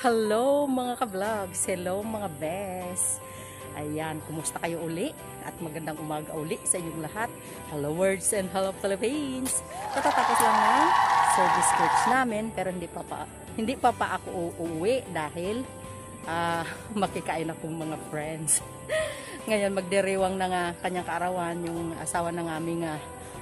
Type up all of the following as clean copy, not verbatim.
Hello mga ka-vlogs, hello mga best. Ayan, kumusta kayo uli? At magandang umaga uli sa inyong lahat. Hello words and hello Philippines. Katatapos lang na service church namin, pero hindi pa ako uuwi dahil makikain akong mga friends. Ngayon magdiriwang na nga kanyang kaarawan yung asawa ng aming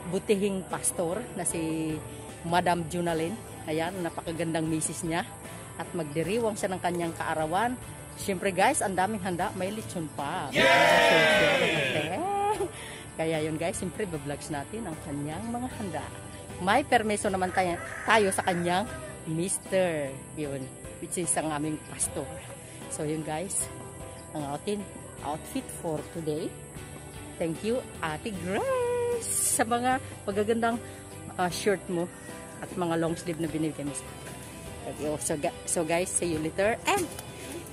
butihing pastor na si Madam Junalyn. Ayan, napakagandang misis niya. At magdiriwang siya ng kanyang kaarawan. Siyempre guys, ang daming handa. May lechon pa. Yeah! Kaya yun guys, siyempre vlogs natin ang kanyang mga handa. May permiso naman tayo sa kanyang Mr. Yun, which is ang aming pastor. So yun guys, ang ating outfit for today. Thank you Ate Grace sa mga pagagandang shirt mo at mga long sleeve na binigay mo sa akin. So guys, see you later and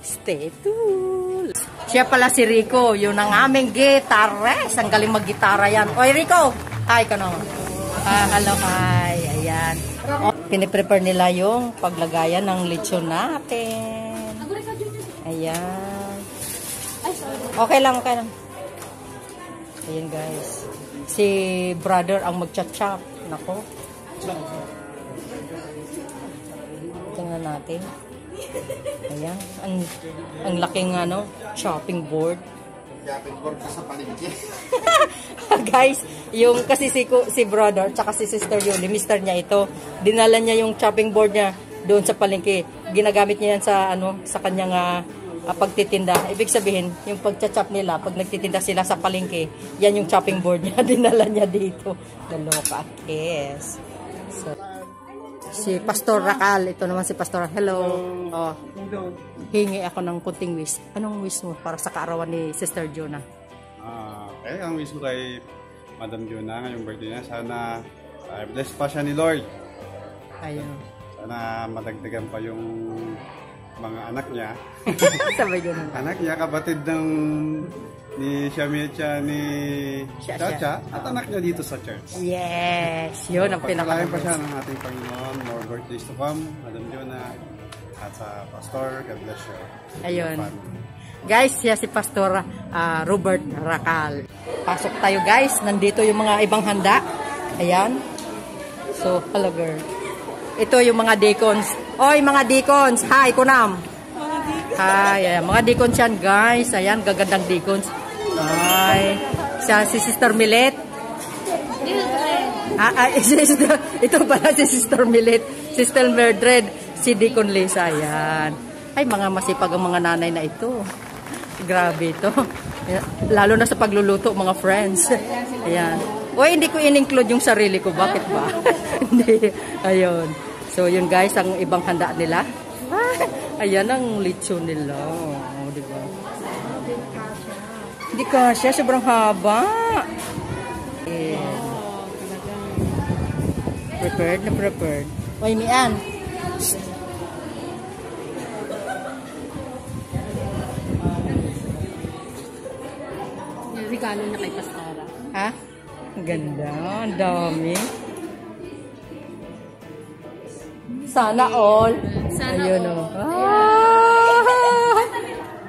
stay tuned. Siya pala si Rico, yun ang aming guitarist. Ang galing mag-gitara yan. Oy Rico, hi ka naman. Hello, hi. Ayan. Piniprepare nila yung paglagayan ng lechon natin. Ayan. Okay lang, okay lang. Ayan guys. Si brother ang mag-chop-chop. Nako. Tingnan natin. Ayan. Ang laking chopping board. Chopping board sa palengke. Guys, yung kasi si brother tsaka si sister Yuli, mister niya ito. Dinala niya yung chopping board niya doon sa palengke. Ginagamit niya yan sa kanyang pagtitinda. Ibig sabihin, yung pagcha-chop nila, pag nagtitinda sila sa palengke, yan yung chopping board niya. Dinala niya dito. Daloka, yes. So, si Pastor Racal, ito naman si Pastor. Hello. Oh, hingi ako ng kunting wish. Anong wish mo para sa kaarawan ni Sister Jonah? Ang wish ko kay Madam Jonah ngayong birthday niya, sana bless pa siya ni Lord. Ayun. Sana madagdagan pa yung mga anak niya. Sabay ganun. Anak niya, kabatid ng ni Shamecha, ni Chacha, at anak niya dito sa church. Yes! Yun ang pinakalain pa siya ng ating Panginoon. More birthdays to come, Madam Jonah, at sa Pastor, God bless you. Ayun. Guys, siya si Pastor Robert Racal. Pasok tayo guys. Nandito yung mga ibang handa. Ayan. So, hello girl. Ito yung mga deacons. Oy, mga deacons. Hi, kunam. Hi, ayan. Mga deacons yan guys. Ayan, gagandang deacons. Hi. Siya si Sister Milet. Ito pala si Sister Milet. Sister Mildred. Si Deacon Lisa. Ayan. Ay, mga masipag ang mga nanay na ito. Grabe ito. Lalo na sa pagluluto, mga friends. Ayan. Uy, hindi ko in-include yung sarili ko. Bakit ba? Hindi. Ayun. So, yun guys, ang ibang handa nila. Ayan ang lechon nila. Oh, diba? Hindi kasya. Sobrang haba. Ayan. Prepared na prepared. Uy, Mian. Regalo na kay Pastora. Ha? Ang ganda. Ang dami. Sana all. Sana ayun all.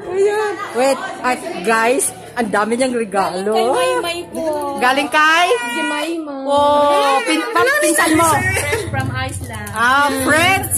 Ayun. Wait. Ay, guys, ang dami niyang regalo. Kay Maymay po. Galing kay? Si Maymay. Oh, pinsan mo. Fresh from Iceland.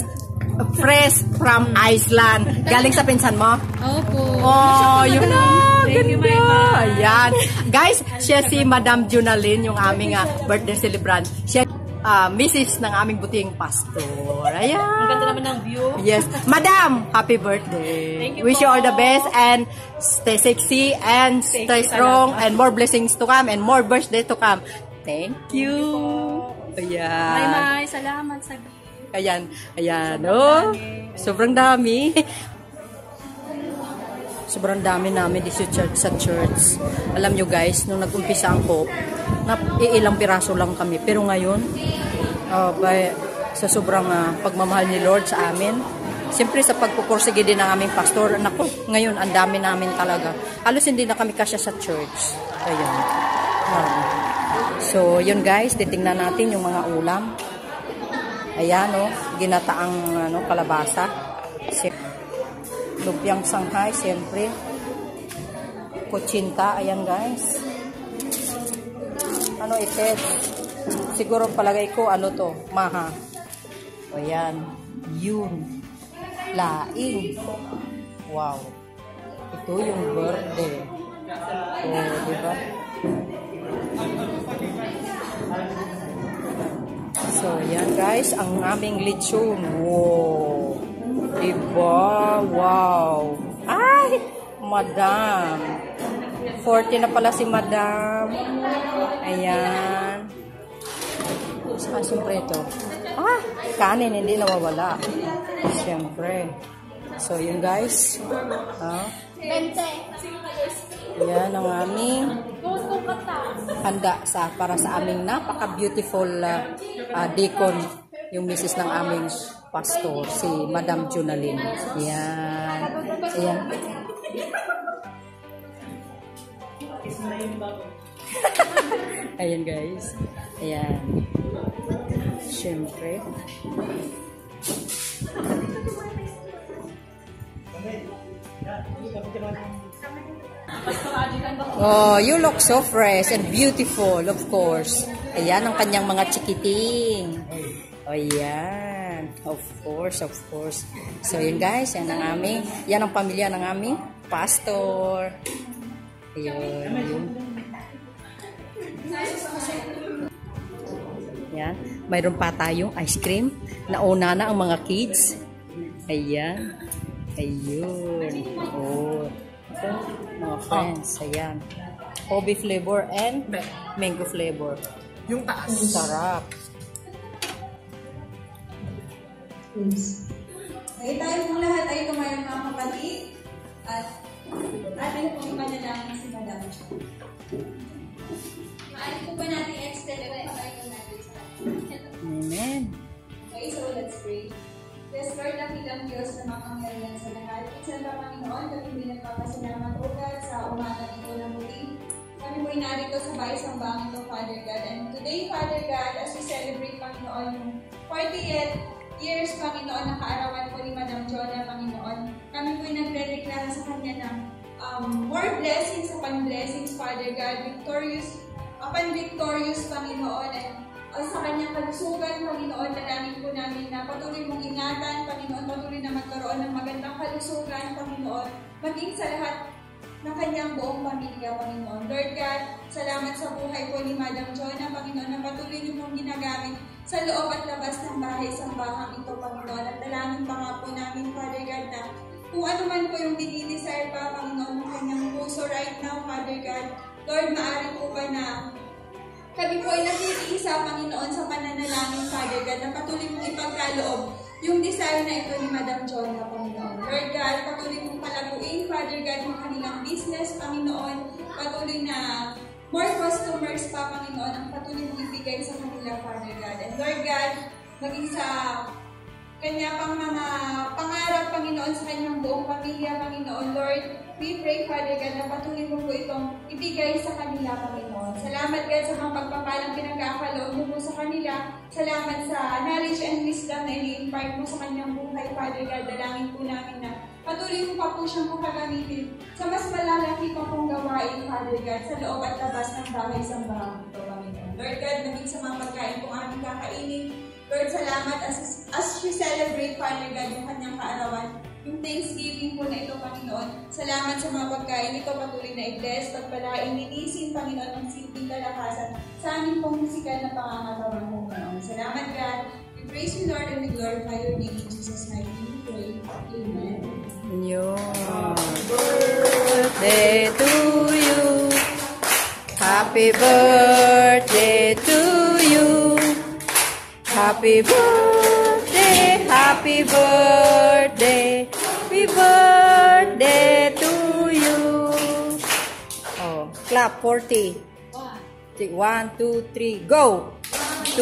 Fresh from Iceland. Galing sa pinsan mo? Opo. Oh, yun na. Thank you, Ganda. Ayan. Guys, siya si Madam Junalyn, yung aming birthday celebrant. Siya Mrs. ng aming buting pastor. Ayan. Ang ganda naman ng view. Yes. Madam, happy birthday. Thank you. Wish you all the best and stay sexy and stay strong and more blessings to come and more birthday to come. Thank you. Ayan. Maymay, salamat sa gift. Ayan. Ayan. Oh, sobrang dami. Sobrang dami namin dito sa church. Alam nyo guys, nung nag-umpisa ang Hope, ilang piraso lang kami. Pero ngayon, sa sobrang pagmamahal ni Lord sa amin, siyempre sa pagpupursige din ng aming pastor, naku, ngayon ang dami namin talaga. Halos hindi na kami kasya sa church. Ayan. So, yun guys, titingnan natin yung mga ulam. Ayan, ginataang kalabasa. Lumpiang Shanghai, siyempre. Kutsinta, ayan guys. Ano ito? Siguro palagay ko, ano to? Maha. Ayan. Yun. Laing. Wow. Ito yung verde. Oh, diba? So, yan guys, ang aming lechon. Wow. Diba? Wow. Ay! Madam. 40 na pala si Madam. Ayan. Siyempre ito. Ah! Kanin, hindi nawawala. Siyempre. So, yun guys. Yan ang aming handa para sa aming napaka-beautiful deacon, yung misis ng aming pastor, si Madam Junalyn. Yan. Ayan. Ayan guys. Ayan. Siyempre. Oh, you look so fresh and beautiful, of course. Ayan ang kanyang mga chikiting. Oh, ayan. Of course, of course. So, yun guys, yan ang pamilya ng aming pastor. Ayun, yun. Yan. Mayroon pa tayong ice cream. Nauna na ang mga kids. Ayan. Ayun. Oh. Ito, mga friends. Ayan. Kobe flavor and mango flavor. Yung taas. Sarap. Okay, tayo pong lahat ay kumain mga kapatid. At ating pong manalangin si Madam. Maaari po ba natin extend ang pagkain natin sa Amen. Okay, so let's pray. Yes, Lord, nakilang Diyos na makapangyarihan sa lahat. Isa na Panginoon, kami din nagpapasalamat o God sa umaga ito na muli. Kami po narito sa bahay sambahan ito, Father God. And today, Father God, as we celebrate, Panginoon, yung 40th years, Panginoon, na kaarawan po ni Madam Jonah, Panginoon. Kami po nagre-declare sa Kanya ng more blessings upon blessings, Father God. Victorious, upon victorious, Panginoon. And sa Kanyang kalusugan, Panginoon, dalangin po namin na patuloy mong ingatan, Panginoon, patuloy na magkaroon ng magandang kalusugan, Panginoon, maging sa lahat ng Kanyang buong pamilya, Panginoon. Lord God, salamat sa buhay po ni Madam Jonah, Panginoon, na patuloy niyo mong ginagamit sa loob at labas ng bahay sa bahang ito, Panginoon. At dalangin pa nga po namin, Father God, na kung ano man po yung dinidesire pa, Panginoon, ng Kanyang puso right now, Father God, Lord, maaari po ba na kami po ay nag-iisa, Panginoon, sa pananalangin, Father God, na patuloy mong ipagkaloob yung desire na ito ni Madam Jonah, Panginoon. Lord God, patuloy mong palaguin, Father God, yung kanilang business, Panginoon. Patuloy na more customers pa, Panginoon, ang patuloy mong ibigay sa kanila, Father God. And Lord God, maging sa Kanya pang mga pangarap, Panginoon, sa Kanyang buong pamilya, Panginoon. Lord, we pray, Father God, na patuloy mo po itong ibigay sa kanila, Panginoon. Salamat, God, sa mga pagpapalang pinagkakaloob mo po sa kanila. Salamat sa knowledge and wisdom na ini-impart mo sa kanyang buhay, Father God. Dalangin po namin na patuloy mo pa po siyang gagamitin sa mas malalaki pa pong gawain, Father God, sa loob at labas ng bahay sa bahay ito, Panginoon. Lord God, maging sa mga pagkain kung aming kakainin, Lord, salamat as we celebrate, Father God, yung kanyang kaarawan, yung Thanksgiving po na ito, Panginoon. Salamat sa mga pagkain ito, patuloy na i-bless, pagpalain, linisin, Panginoon, ang silbing kalakasan sa aming pong musikal na pangangatawan mo, Panginoon. Salamat, God. We praise you, Lord, and we glorify your name in Jesus' mighty name. We pray. Amen. Your birthday to you. Happy birthday to you. Happy birthday, happy birthday, happy birthday to you. Oh, clap, 40. 1, 2, 3, go! 2.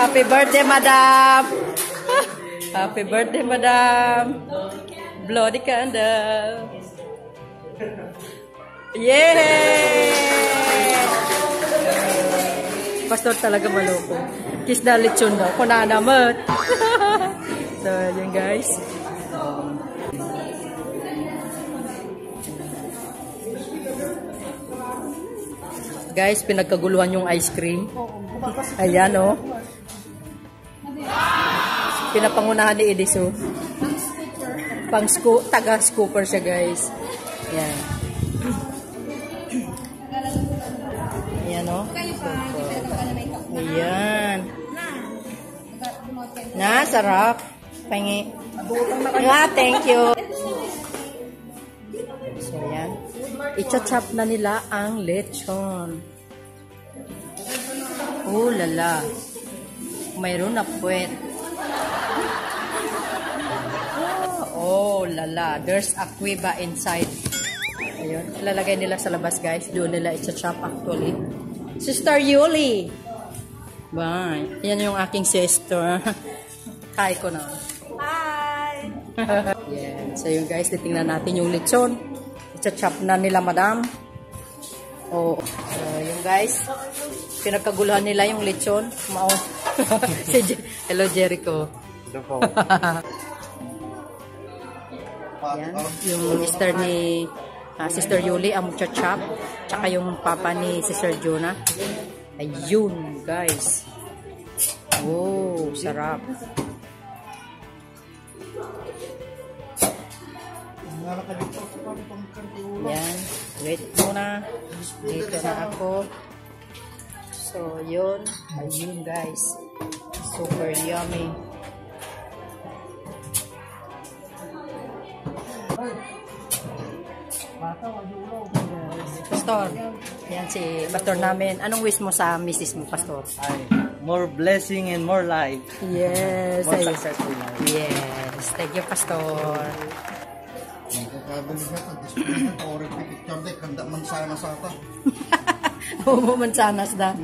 Happy birthday, Madam! Happy birthday, Madam! Blow the candle. Yeah! Pastor talaga maloko. Kiss na lechon daw. Kuna naman. So, yun guys. Guys, pinagkaguluhan yung ice cream. Ayan, oh. Pinapangunahan ni Ediso. Taga-scooper siya, guys. Ayan. Ayan, oh. Ayan. Na, sarap. Pangi. Nga, thank you. So, ayan. I-chop na nila ang lechon. Oh, lala. Mayroon na puwet. Oh, lala. There's a cueva inside. Ayun. Ilalagay nila sa labas, guys. Doon nila i-chop actually. Sister Yuli. Bye. Yan yung aking sister. Hi ko na. Hi! Yeah. So yun guys, titingnan natin yung lechon. I-chop na nila madam. Oh. So yun guys. Pinagkaguluhan nila yung lechon. Hello Jericho. Hello po. Yan. Yung sister ni Sister Yuli ang chop. Tsaka yung papa ni Sister Jonah. Ayun guys. Oh, sarap. Yan. Wait muna. Dito na ako. So, yun. Ayun guys. Super yummy. Pastor, yan si pastor namin. Anong wish mo sa misis mo, pastor? Ay, more blessing and more life. Yes. More successful life. Yes. Thank you, pastor. Mansanas na.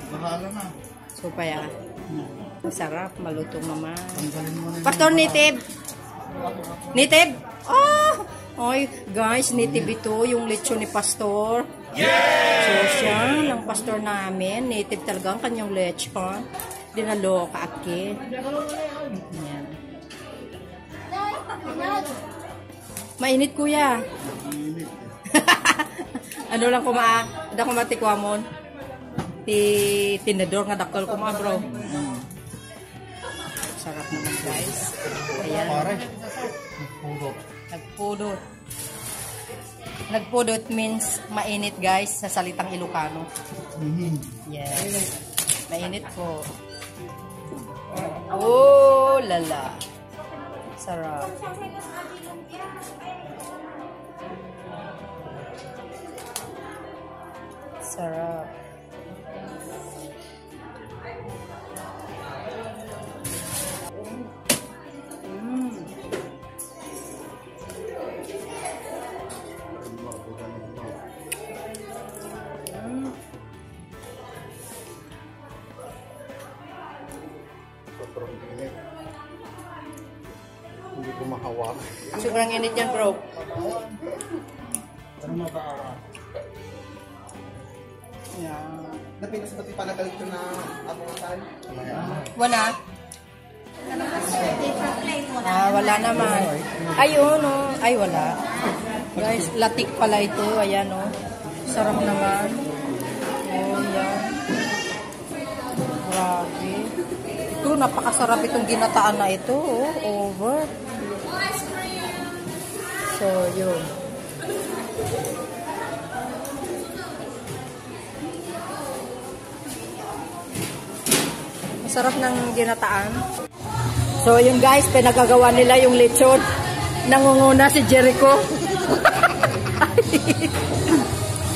Bahala na. So, kaya. Masarap. Malutong naman. Pastor, native. Native? Oh! Oy, guys, native ito. Yung lechon ni pastor. Yeah! So, siya, ng pastor namin. Native talaga ang kanyang lechon. Dinaloka akin. Yan. Mainit, kuya. Ano lang da ko matikwamon. Tinador nga dakal ko mga bro. Sarap naman guys. Ayan. Nagpudot. Nagpudot means mainit guys sa salitang Ilocano. Yes. Mainit po. Oh, lala. Sarap. Sarap. Hindi ko mahawak. Sobrang init yan, bro. Ano makaawa? Yeah. Napinas pati pala kalito na abutan. Wala? Wala naman. Ayun, oh. Ay, wala. Guys, latik pala ito. Ayan, oh. Sarap naman. Oh, yan. Grabe. Ito, napakasarap itong ginataan na ito, oh. Over. So, yun. Masarap ng ginataan. So, yun guys, pinagagawa nila yung lechon. Nangunguna si Jericho.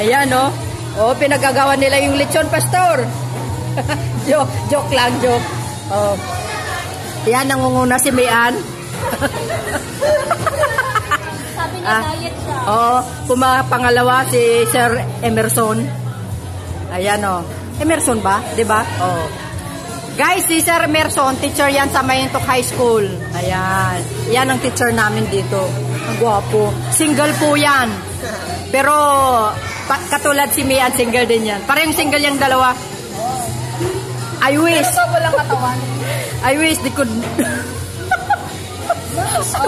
Ayan, no? Oh, pinagagawa nila yung lechon, pastor. Joke lang, joke. Oh. Ayan, nangunguna si Mayan. Sabi niya diet siya. Oo, pumapangalawa si Sir Emerson. Ayan, oh. Emerson ba? Diba? Oo. Guys, si Sir Merson, teacher yan sa Mayintok High School. Ayan. Yan ang teacher namin dito. Ang gwapo. Single po yan. Pero, katulad si Mian, single din yan. Parang single yung dalawa. I wish. Pero walang katawan. I wish they could.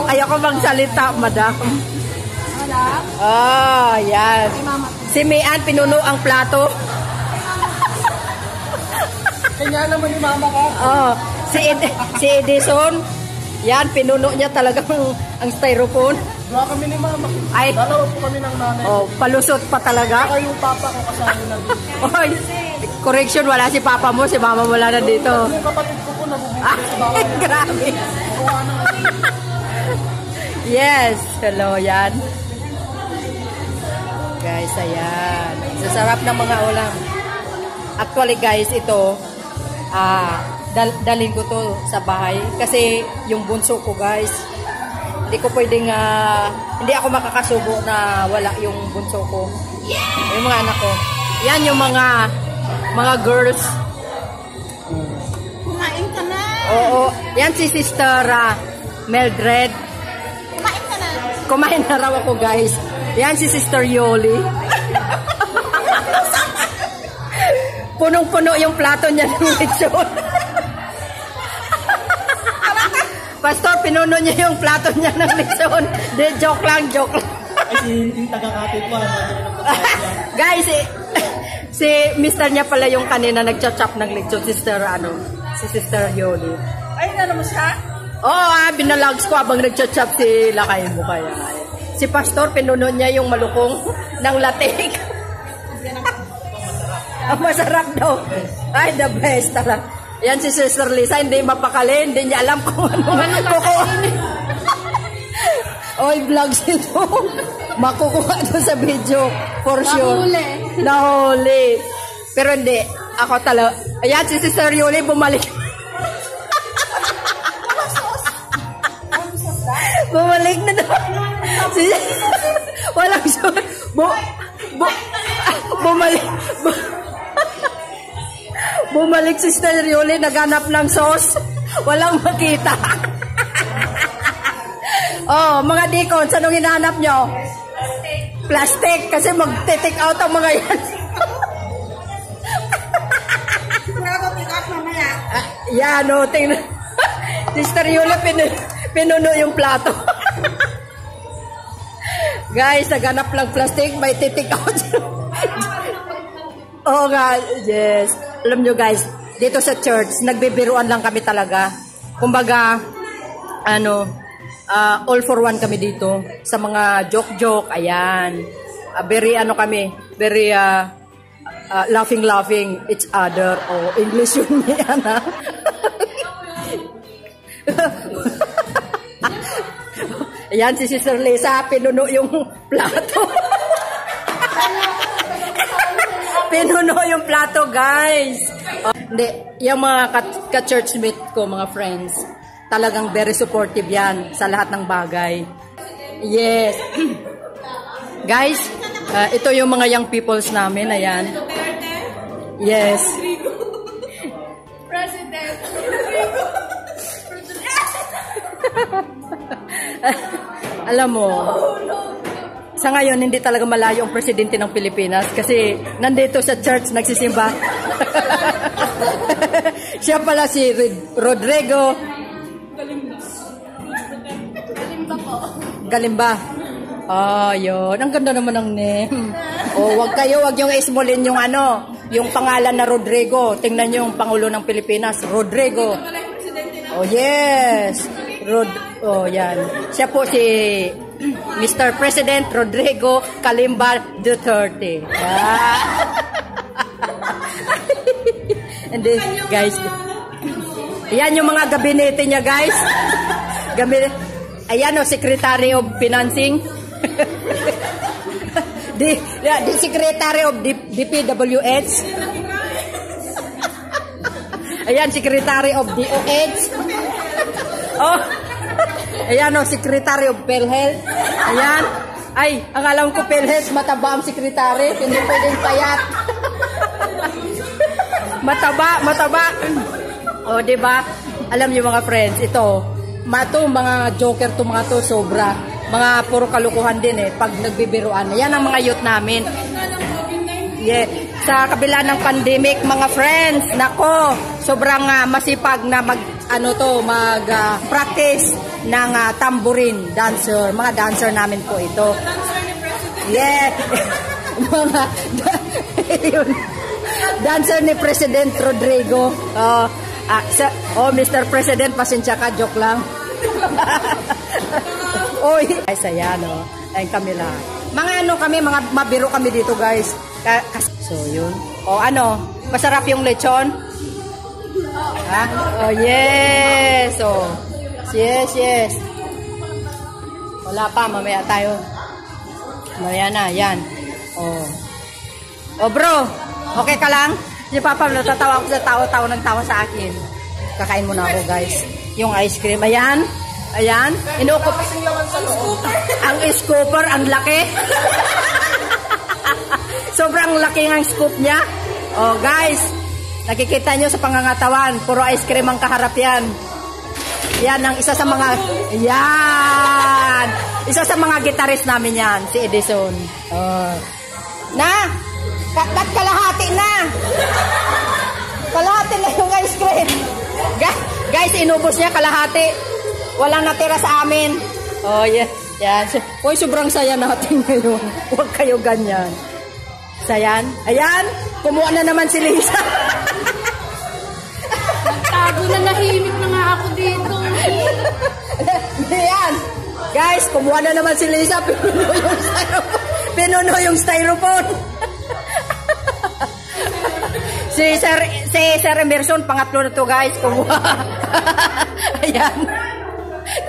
Ayoko magsalita, madam. Wala. Ah, yan. Si Mian, pinuno ang plato. Kanya naman ni mama ka. Oh, si Edison, yan, pinuno niya talaga ang styrofoam. Gawa kami ni mama. Ay, Dalawa po kami ng nanay. oh, palusot pa talaga. Saka yung papa ko kasama na dito. Oy, correction, wala si papa mo, si mama wala na dito. Yung kapatid ko po nabubuhay Ah, sa bawah. grabe. Gawa ng Yes, hello, yan. Guys, ayan. Sasarap ng mga ulam. Actually, guys, ito, dalhin ko to sa bahay. Kasi yung bunso ko, guys, hindi ko pwedeng, hindi ako makakasubo na wala yung bunso ko. Yung mga anak ko. Yan yung mga girls. Kumain ka na. Oo. Yan si Sister Mildred. Kumain ka na. Kumain na raw ako, guys. Yan si Sister Yoli. Punong-puno yung plato niya ng lechon. Pastor, pinuno niya yung plato niya ng lechon. De, joke lang, joke lang. Ay, yung taga-kapit pa. Guys, si Mr. niya pala yung kanina nagcha-chop ng lechon, si Sister Yoli. Ay, na naman siya? Oo, binalags ko habang nagcha-chop si Lakay mo kaya. Si Pastor, pinuno niya yung malukong ng latik. Ang masarap daw. Ay, the best talaga. Yan si Sister Lisa, hindi mapakali, hindi niya alam kung ano kukuha. Oy, vlogs ito. Makukuha ito sa video, for sure. Nahuli. Pero hindi, ako talaga. Ayan, si Sister Yuli, bumalik. Bumalik na daw. Walang sauce. Bumalik si Sister Yuli, naghanap ng sauce. Walang makita. Oh, mga dikons, anong hinahanap nyo? Plastic. Kasi mag-take out ang mga yan. Yan, no, tingnan. Sister Yuli, pinuno yung plato. Guys, naghanap lang plastic, may titik out. Oh, God, yes. Alam nyo, guys, dito sa church, nagbibiruan lang kami talaga. Kumbaga, all for one kami dito. Sa mga joke-joke, ayan. Very, very laughing each other. Oh, English yun yan, ha? Ayan, si Sister Lisa, pinuno yung plato. Pinuno yung plato, guys. Hindi, yung mga ka-churchmate ko, mga friends, talagang very supportive yan sa lahat ng bagay. Yes. Guys, ito yung mga young peoples namin, ayan. Yes. President. Alam mo, sa ngayon, hindi talaga malayo ang presidente ng Pilipinas kasi nandito sa church nagsisimba. Siya pala si Rodrigo Galimba. Ah, yun. Ang ganda naman ng name. Oh, wag yung ismulin yung yung pangalan na Rodrigo. Tingnan niyo yung Pangulo ng Pilipinas, Rodrigo. Oh, yes. Oh, yan. Siya po si Mr. President Rodrigo Kalimba Duterte. Ah. And then, guys, yan yung mga gabinete niya, guys. Ayan, Secretary of Financing. the Secretary of DPWH. Ayan, Secretary of DOH. Oh, ayan, Secretary of PhilHealth. Ayan. Ay, ang alam ko PhilHealth, mataba ang Secretary. Hindi pwedeng payat. Mataba. O, di ba? Alam niyo mga friends, ito, mga joker to mga to, sobra. Mga puro kalukuhan din eh, pag nagbibiruan. Yan ang mga youth namin. Yeah. Sa kabila ng pandemic, mga friends, nako, sobrang masipag na practice ng tambourine dancer. Mga dancer namin po ito. Yeah. Mga yun. Dancer ni President Rodrigo. Mr. President, pasensya ka, joke lang. Oy, guys, ayan, ayun kami lang. Mga mga mabiro kami dito, guys. So, yun. Masarap yung lechon? Ha? Oh, yes. Oh, yes. Wala pa, mamaya tayo. Mamaya na, yan. Oh, bro, okay ka lang? Si Papa, natatawa ako sa tao ng tawa sa akin. Kakain muna ako, guys. Yung ice cream, ayan. Inukop. Ang scooper, ang laki. Sobrang laki ng scoop niya. Oh, guys, nakikita nyo sa pangangatawan, puro ice cream ang kaharap yan. Yan ang isa sa mga gitarist namin yan, si Edison. Ba't kalahati na? Kalahati na yung ice cream. Guys, inubos niya kalahati. Walang natira sa amin. Oh, yes. Yan. Uy, sobrang saya natin ngayon. Huwag kayo ganyan. Sayan. Ayan. Kumuha na naman si Lisa. Nagtago na, nahimik na nga ako dito. Ayan. Guys, kumuha na naman si Lisa. Pinuno yung styrofoam. Si Sir Emerson, pangatlo na to, guys. Kumuha. Ayan.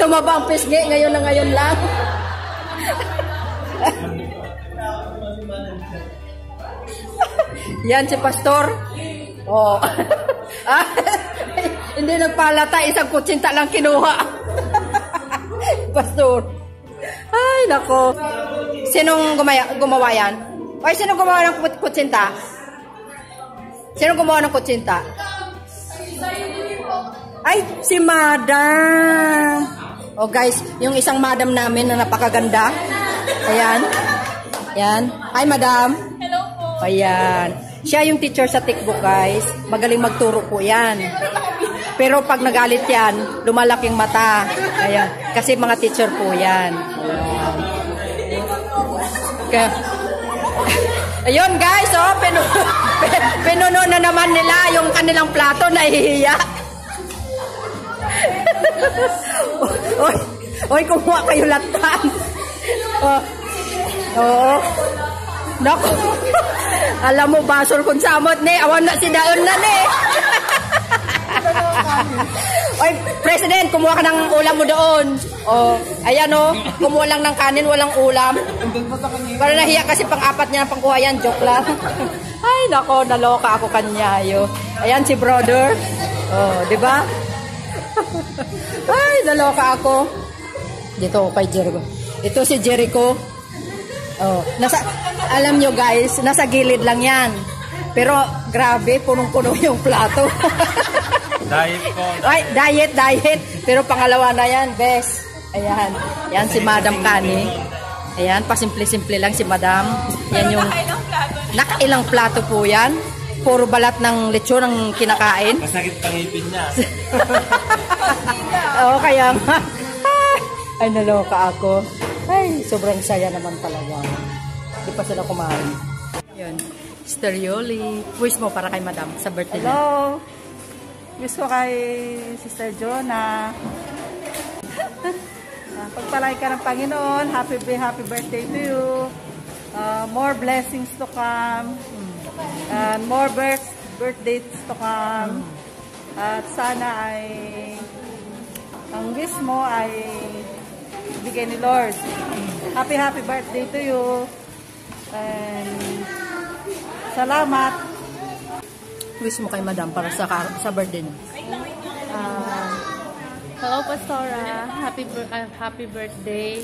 Tumaba ang pisngi, ngayon na ngayon lang. Yan si Pastor. Oh. Hindi nagpalata, isang kutsinta lang kinuha. Pastor. Ay, nako. Sinong gumawa yan? Ay, sinong gumawa ng kutsinta? Sinong gumawa ng kutsinta? Ay, si Madam. Oh, guys, yung isang Madam namin na napakaganda. Ayan. Ayan. Hi, Madam. Hello po. Ayan. Siya yung teacher sa Tikbook, guys. Magaling magturo po yan. Pero pag nagalit yan, lumalaking mata. Ayan. Kasi mga teacher po yan. Ayan. Ayun, guys, pinuno na naman nila yung kanilang plato, nahihiya. Oy, kumuha kayo latan. Oo. Naku. Alam mo, basol kung samot ni. Awan na si Daon na ni. Oy, President, kumuha ka ng ulam mo doon. Ayan kumuha lang ng kanin, walang ulam. Para nahiya kasi pang-apat niya pangkuha yan, joke lang. Ay, nako, naloka ako kanya. Ayan si brother. Di ba? Ay, naloka ako. Dito kay Jericho. Ito si Jericho. Alam nyo guys, nasa gilid lang yan. Pero grabe, punong-puno yung plato. Diet ko. Ay, diet. Pero pangalawa na yan, best. Ayan. Yan si Madam Kani. Ayan, pasimple-simple lang si Madam. Yan yung nakailang plato po yan. Puro balat ng lechon ang kinakain. Masakit pangipin niya. Oo, kaya nga. Ay, naloka ako. Ay, sobrang saya naman talaga. Hindi pa sila kumain. Yun. Sister Yoli. Wish mo para kay Madam sa birthday niya. Hello. Wish ko kay Sister Jonah. Pagpalay ka ng Panginoon. Happy birthday to you. More blessings to come. And more birthdays to come. At sana ay ang wish mo ay bigay ni Lord. Happy birthday to you. And salamat. Wish mo kay Madam para sa birthday niya. Hello, Pastora. Happy birthday.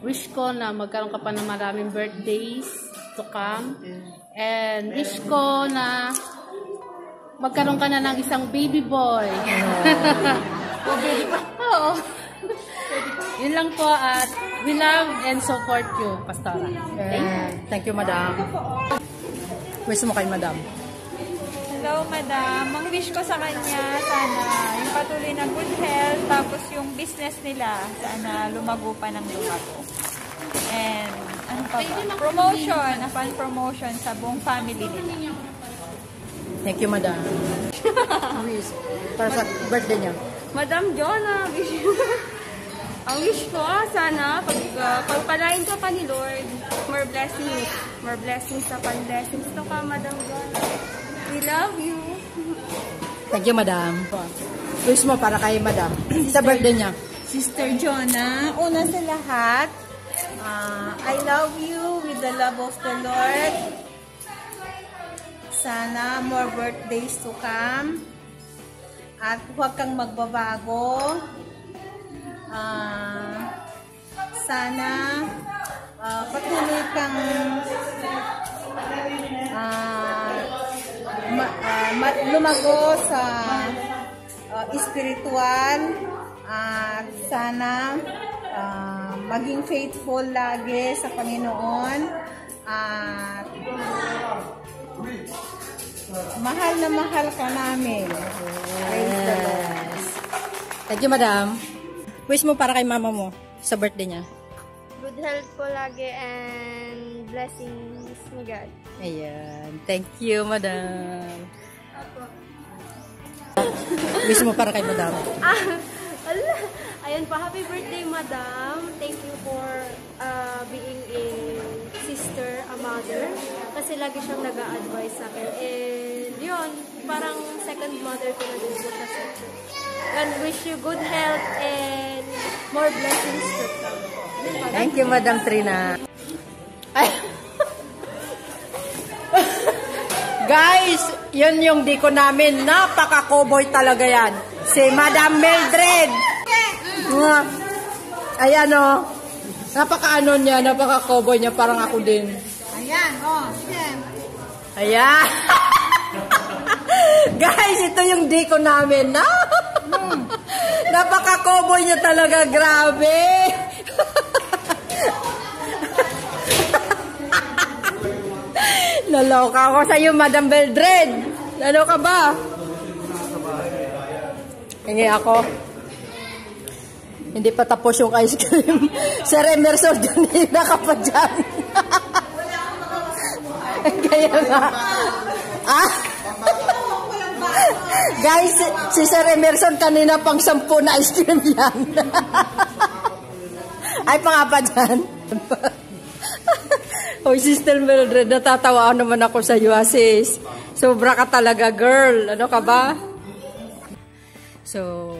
Wish ko na magkaroon ka pa ng maraming birthdays to come. And wish ko na magkaroon ka na ng isang baby boy. Oo. Yun lang po at we love and support you, Pastora. Thank you, Madam. Wish mo kay Madam. Hello, Madam. Ang wish ko sa kanya, sana yung patuloy na good health, tapos yung business nila, sana lumago pa ng lumago. And, ano pa ba? Promotion, a fun promotion sa buong family nila. Thank you, Madam. Wish. Para sa birthday niya. Madam Jonah, ang wish ko, sana pagpalain ka pa ni Lord, more blessings sa pan-blessings to ka, Madam Jonah. We love you. Thank you, Madam. Wish mo para kay Madam. Sa birthday niya. Sister Jonah, una sa lahat, I love you with the love of the Lord. Sana more birthdays to come. At huwag kang magbabago. Sana patuloy kang lumago sa spiritual. At sana maging faithful lagi sa Panginoon. At mahal na mahal ka namin. Praise the Lord. Thank you, Madam. Wish mo para kay mama mo sa birthday niya. Good health po lagi and blessings ni God. Ayan. Thank you, Madam. Wish mo para kay Madam. Ayun pa, happy birthday, Madam. Thank you for being a sister, a mother. Kasi lagi siyang nag-a-advise sa akin. And yun, parang second mother ko na din po siya sa church. And wish you good health and more blessings to come. Thank you, Madam Trina. Ay. Guys, yun yung diko namin. Napaka-cowboy talaga yan. Si Madam Mildred. Ayan o. Napaka-ano niya, napaka-cowboy niya. Parang ako din. Ayan, sige. Ayan. Guys, ito yung diko namin. Napaka-cowboy niya talaga. Grabe. Naloka ako sa iyo, Madam Mildred. Naloka ba? Hingi ako. Hindi pa tapos yung ice cream. Sir Emerson, kanina ka pa dyan. Kaya nga. Guys, si Sir Emerson kanina pang 10 na ice cream yan. Ay, pa dyan. Hoy, Sister Mildred, natatawa naman ako sa iyo, sis. Sobra ka talaga, girl. Ano ka ba? So,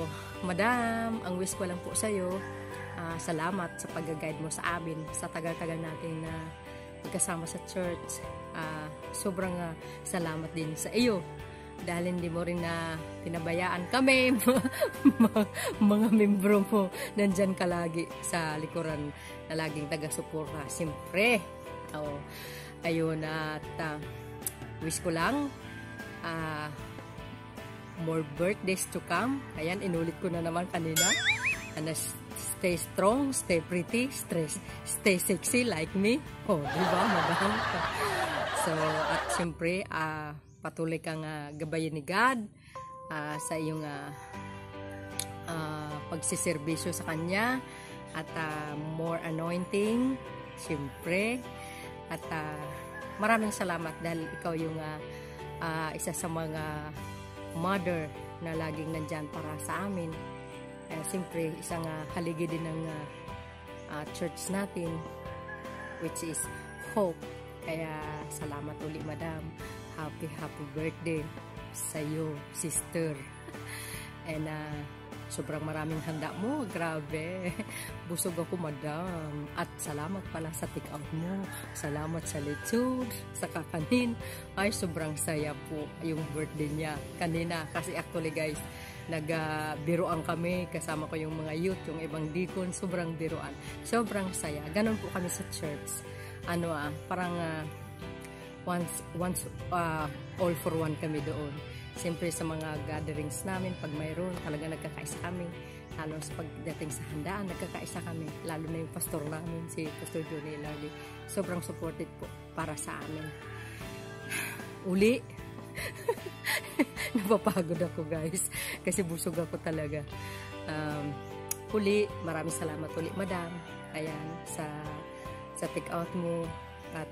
Madam, ang wish ko lang po sa iyo, salamat sa pag-guide mo sa amin sa tagal-tagal natin na magkasama sa church. Sobrang salamat din sa iyo dahil hindi mo rin na pinabayaan kami, mga membro mo, nandyan ka lagi sa likuran na laging taga-suporta. Siyempre, ayun, at wish ko lang more birthdays to come. Ayan, inulit ko na naman kanina. And stay strong, stay pretty, stay sexy like me. Oh, diba, Madam? So, at siyempre, patuloy kang gabayan ni God sa iyong pagsiservisyo sa Kanya. At more anointing, siyempre. At maraming salamat dahil ikaw yung isa sa mga mother na laging nandyan para sa amin. Siyempre, isang haligi din ng church natin, which is Hope. Kaya, salamat uli, Madam. Happy birthday sa iyo, sister. And, sobrang maraming handa mo. Grabe. Busog ako, Madam. At salamat pala sa take-out mo. Salamat sa lechon, sa kakanin. Ay, sobrang saya po yung birthday niya kanina. Kasi actually, guys, nagbiroan kami. Kasama ko yung mga youth, yung ibang deacon. Sobrang biroan. Sobrang saya. Ganon po kami sa church. Parang once all for one kami doon. Siyempre sa mga gatherings namin, pag mayroon, talaga nagkakaisa kami. Lalo sa pagdating sa handaan, nagkakaisa kami. Lalo na yung pastor namin, si Pastor Johnny Lardy. Sobrang supported po para sa amin. Uli. Napapagod ako guys. Kasi busog ako talaga. Uli, maraming salamat uli, Madam. Ayan, sa take out mo. At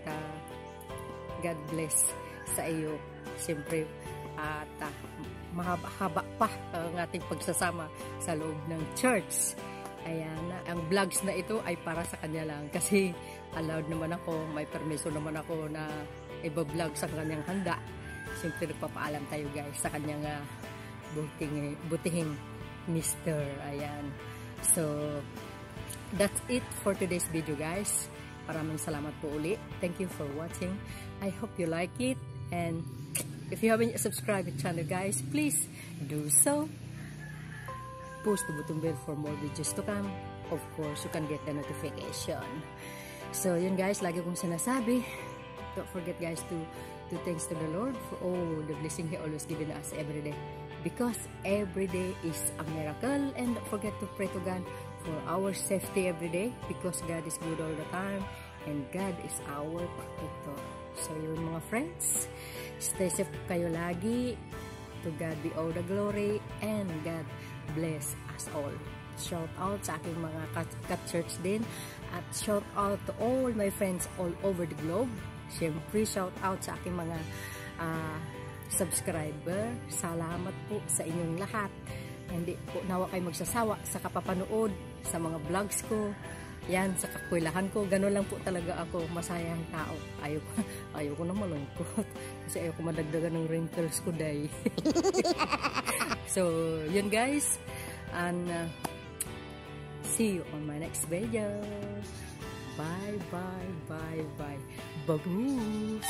God bless sa iyo. Siyempre, at mahaba pa ang ating pagsasama sa loob ng church. Ayan, ang vlogs na ito ay para sa kanya lang kasi allowed naman ako, may permission naman ako na iba-vlog sa kanyang handa. Siyempre nagpapaalam tayo guys sa kanyang butihing mister. Ayan. So, that's it for today's video guys. Maraming salamat po uli. Thank you for watching. I hope you like it, and if you haven't subscribed to the channel guys, please do so. Push the button bell for more videos to come. Of course, you can get the notification. So yun guys, lagi kong sinasabi, don't forget guys to thanks to the Lord for all the blessing He always given us every day. Because every day is a miracle, and don't forget to pray to God for our safety every day, because God is good all the time and God is our protector. So yun mga friends, stay safe kayo lagi. To God be all the glory, and God bless us all. Shout out sa aking mga ka-church din, at shout out to all my friends all over the globe. Siyempre shout out sa aking mga subscriber. Salamat po sa inyong lahat. Hindi po nawa kayo magsasawa sa kapapanood sa mga vlogs ko. Yan, sa kakwilahan ko. Gano'n lang po talaga ako. Masayang tao. Ayaw ko na malungkot. Kasi ayaw ko madagdagan ng wrinkles ko, day. So, yun guys. And see you on my next video. Bye, bye, bye, bye. Baboos!